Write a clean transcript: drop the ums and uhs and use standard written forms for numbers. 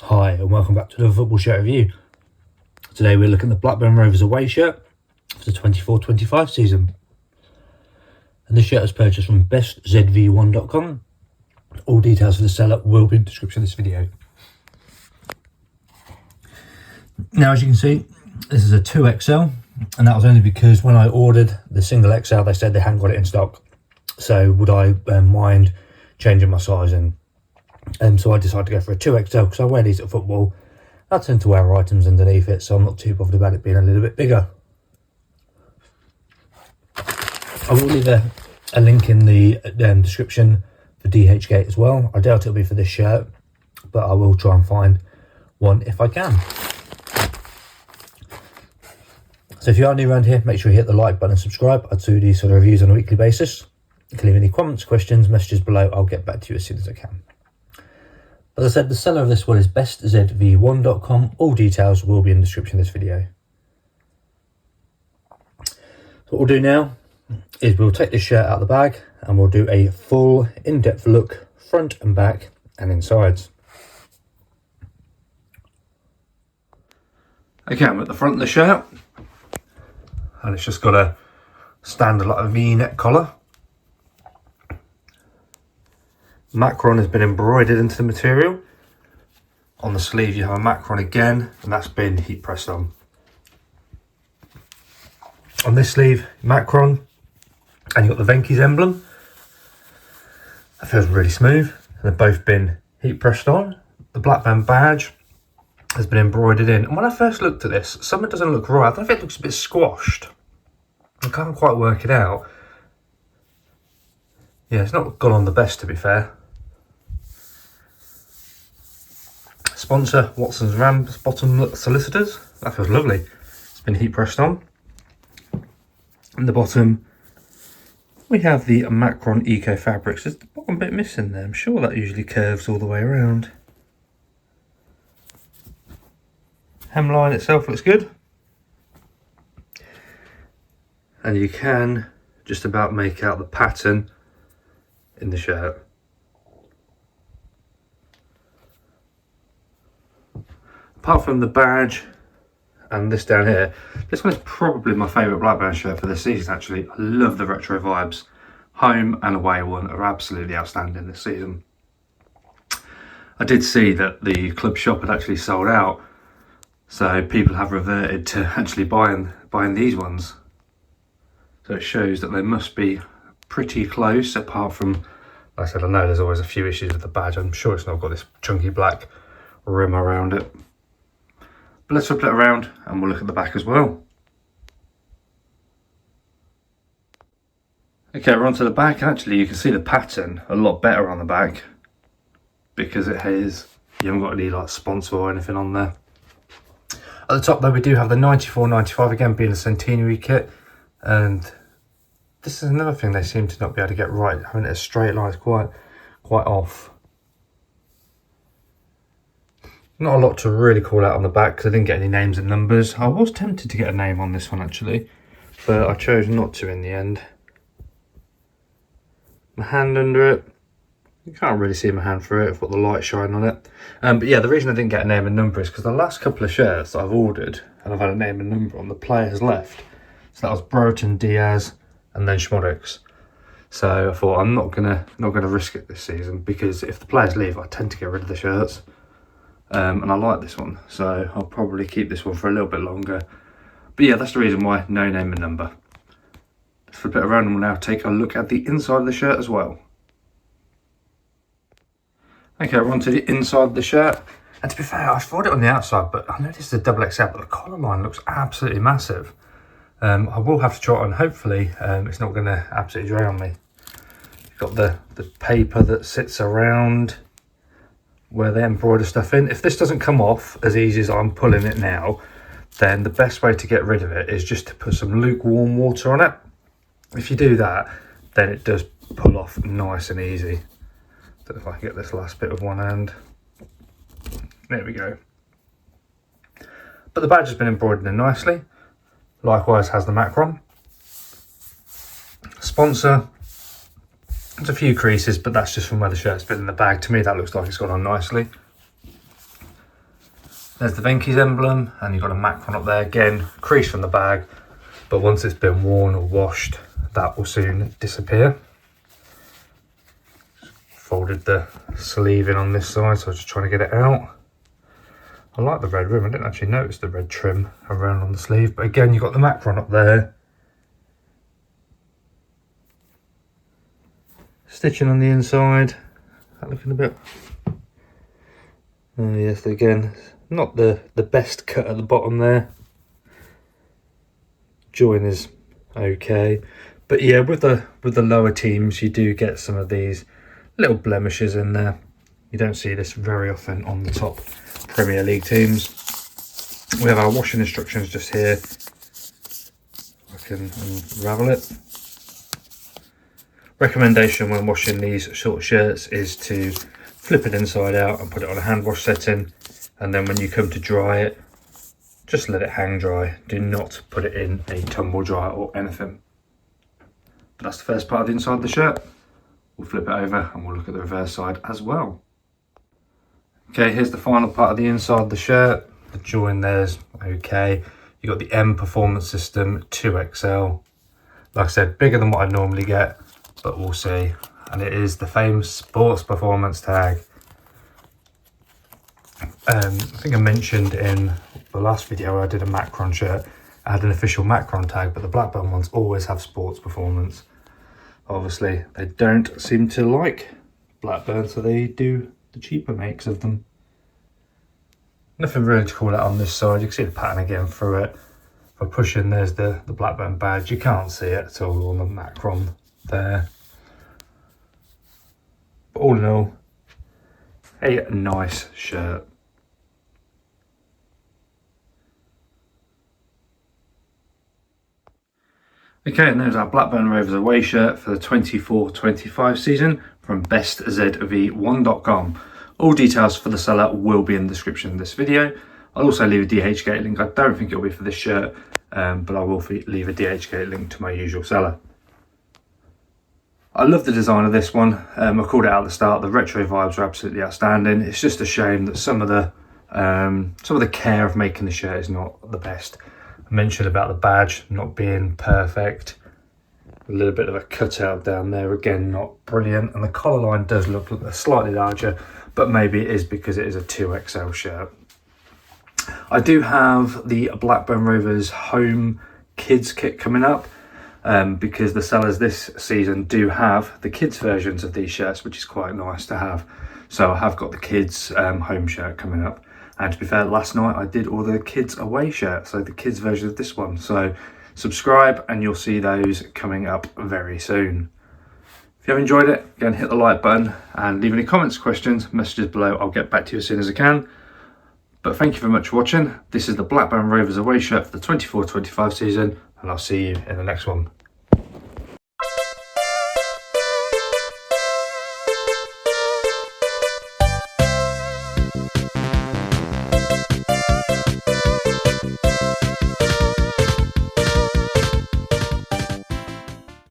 Hi and welcome back to the football shirt review. Today we're looking at the Blackburn Rovers away shirt for the 24-25 season. And this shirt was purchased from bestzv1.com. All details for the seller will be in the description of this video. Now, as you can see, this is a 2XL, and that was only because when I ordered the single XL they said they hadn't got it in stock. So would I mind changing my sizing? So I decided to go for a 2XL because I wear these at football. I tend to wear items underneath it, so I'm not too bothered about it being a little bit bigger. I will leave a link in the description for DHgate as well. I doubt it'll be for this shirt, but I will try and find one if I can. So if you are new around here, make sure you hit the like button and subscribe. I do these sort of reviews on a weekly basis. You can leave any comments, questions, messages below. I'll get back to you as soon as I can. As I said, the seller of this one is bestzv1.com. All details will be in the description of this video. So what we'll do now is we'll take this shirt out of the bag and we'll do a full in-depth look front and back and insides. Okay, I'm at the front of the shirt and it's just got a standard like a V-neck collar. Macron has been embroidered into the material. On the sleeve you have a Macron again, and that's been heat pressed on. On this sleeve, Macron, and you've got the Venky's emblem. That feels really smooth. They've both been heat pressed on. The Blackburn badge has been embroidered in. And when I first looked at this, something doesn't look right. I don't know if it looks a bit squashed. I can't quite work it out. Yeah, it's not gone on the best, to be fair. Sponsor, Watson's Rams Bottom Solicitors. That feels lovely. It's been heat pressed on. In the bottom, we have the Macron Eco Fabrics. There's the bottom bit missing there. I'm sure that usually curves all the way around. Hemline itself looks good. And you can just about make out the pattern in the shirt. Apart from the badge and this down here, this one is probably my favourite Blackburn shirt for this season actually. I love the retro vibes. Home and away one are absolutely outstanding this season. I did see that the club shop had actually sold out, so people have reverted to actually buying these ones. So it shows that they must be pretty close, apart from, like I said, I know there's always a few issues with the badge. I'm sure it's not got this chunky black rim around it. But let's flip it around and we'll look at the back as well. Okay, we're onto the back, and actually you can see the pattern a lot better on the back because it has, you haven't got any like sponsor or anything on there. At the top though, we do have the 94-95, again being a centenary kit, and this is another thing they seem to not be able to get right. Having it a straight line is quite off. Not a lot to really call out on the back because I didn't get any names and numbers. I was tempted to get a name on this one actually, but I chose not to in the end. My hand under it. You can't really see my hand through it. I've got the light shining on it. But yeah, the reason I didn't get a name and number is because the last couple of shirts that I've ordered and I've had a name and number on, the players left. So that was Brereton, Diaz, and then Schmodix. So I thought I'm not gonna risk it this season, because if the players leave, I tend to get rid of the shirts. And I like this one, so I'll probably keep this one for a little bit longer. But yeah, that's the reason why, no name and number. Let's flip it around and we'll now take a look at the inside of the shirt as well. Okay, we're on to the inside of the shirt. And to be fair, I thought it on the outside, but I noticed the double XL, but the collar line looks absolutely massive. I will have to try it on, hopefully it's not going to absolutely drown me. You've got the paper that sits around where they embroider stuff in. If this doesn't come off as easy as I'm pulling it now, then the best way to get rid of it is just to put some lukewarm water on it. If you do that, then it does pull off nice and easy. Don't know if I can get this last bit with one hand. There we go. But the badge has been embroidered in nicely. Likewise has the Macron. Sponsor, there's a few creases, but that's just from where the shirt's been in the bag. To me, that looks like it's gone on nicely. There's the Venky's emblem, and you've got a Macron up there again, crease from the bag, but once it's been worn or washed, that will soon disappear. Folded the sleeve in on this side, so I was just trying to get it out. I like the red rim. I didn't actually notice the red trim around on the sleeve, but again, you've got the Macron up there. Stitching on the inside, that looking a bit... yes, again, not the best cut at the bottom there. Join is okay, but yeah, with the lower teams, you do get some of these little blemishes in there. You don't see this very often on the top Premier League teams. We have our washing instructions just here. I can unravel it. Recommendation when washing these short shirts is to flip it inside out and put it on a hand wash setting, and then when you come to dry it, just let it hang dry. Do not put it in a tumble dryer or anything. But that's the first part of the inside of the shirt. We'll flip it over and we'll look at the reverse side as well. Okay, here's the final part of the inside of the shirt. The join there's okay. You got the M Performance System 2XL. Like I said, bigger than what I normally get, but we'll see. And it is the famous Sports Performance tag. I think I mentioned in the last video I did a Macron shirt. I had an official Macron tag, but the Blackburn ones always have Sports Performance. Obviously, they don't seem to like Blackburn, so they do the cheaper makes of them. Nothing really to call out on this side. You can see the pattern again through it. If I push in, there's the Blackburn badge. You can't see it at all on the Macron there. But all in all, a nice shirt. Okay, and there's our Blackburn Rovers away shirt for the 24-25 season from bestzv1.com. All details for the seller will be in the description of this video. I'll also leave a DHgate link. I don't think it'll be for this shirt, but I will leave a DHgate link to my usual seller. I love the design of this one. I called it out at the start. The retro vibes are absolutely outstanding. It's just a shame that some of the care of making the shirt is not the best. I mentioned about the badge not being perfect. A little bit of a cutout down there, again, not brilliant. And the collar line does look slightly larger, but maybe it is because it is a 2XL shirt. I do have the Blackburn Rovers home kids kit coming up, because the sellers this season do have the kids versions of these shirts, which is quite nice to have. So I have got the kids home shirt coming up. And to be fair, last night I did order the kids away shirt, so the kids version of this one. So subscribe and you'll see those coming up very soon. If you have enjoyed it, again, hit the like button and leave any comments, questions, messages below. I'll get back to you as soon as I can. But thank you very much for watching. This is the Blackburn Rovers away shirt for the 24-25 season, and I'll see you in the next one.